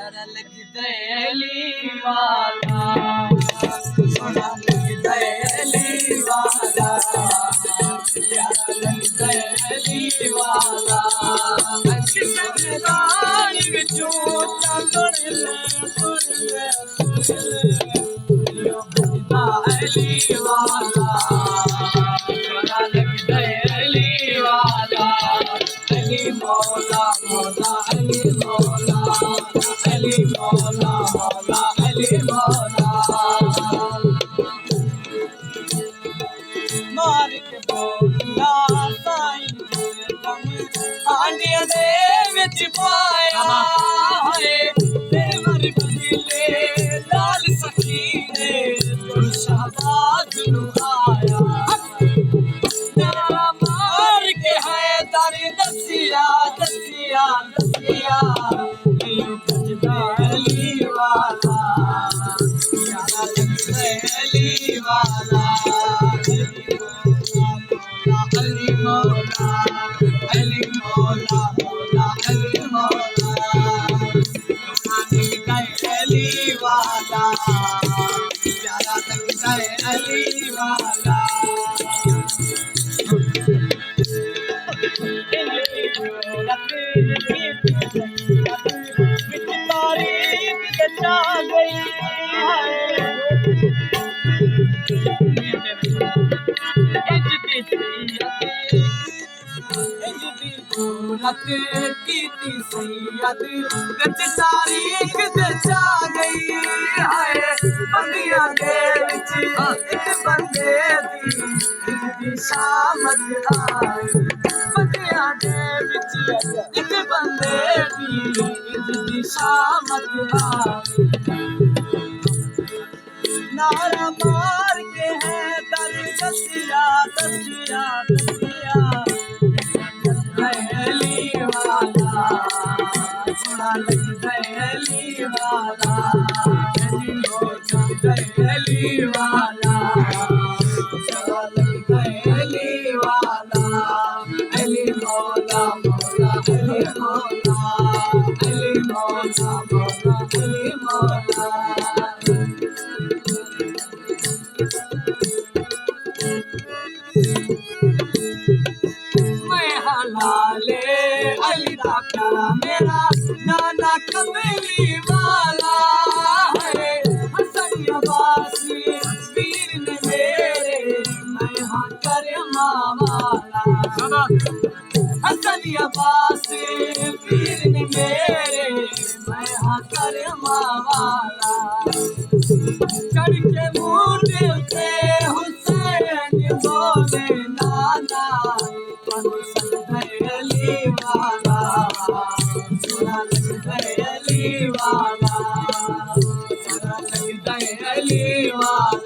प्यारा लगता है अली वाला, सोना लगता है अली वाला, प्यारा लगता है अली वाला। किसने दान विचों सुन ले यो लगता अली वाला, सोना लगता है अली वाला। अली मौला मौला अली मौला, अली मौला मौला अली मौला। मार के बोला साईं दम आंडिया दे विच पाया है, देवर बदले लाल सखी ने जो शहबाज लुभाया। मार के है दारी दसिया दसिया दसिया यो बजदा अली वाला, प्यारा लगता है अली वाला। अली मौला अली मौला मौला अली मौला, लगता है अली वाला, प्यारा लगता है अली वाला। कीती सैयद गच तारीख दचा गई है, बंदियां दे विच एक बंदे दी शामत आई। बंदियां दे विच एक बंदे दी शामत आई। नारा मार के है दर दसिया दसिया दसिया अली वाला, सोना लगता है अली वाला। अली मौला अली वाला, सोना लगता है अली वाला। अली मौला मौला अली मौला, अली मौला मौला अली मौला। लाले अली दा प्यारा मेरा नाना कमली वाला है। हसन अब्बासी वीर ने मेरे मैं हाँ करमा वाला। हसन अब्बासी वीर ने मेरे मैं हाँ करमा वाला। चढ़ के मुंडे से हुसैन बोले नाना अली वाला, सोना लगता है अली वाला, सोना लगता है अली वाला।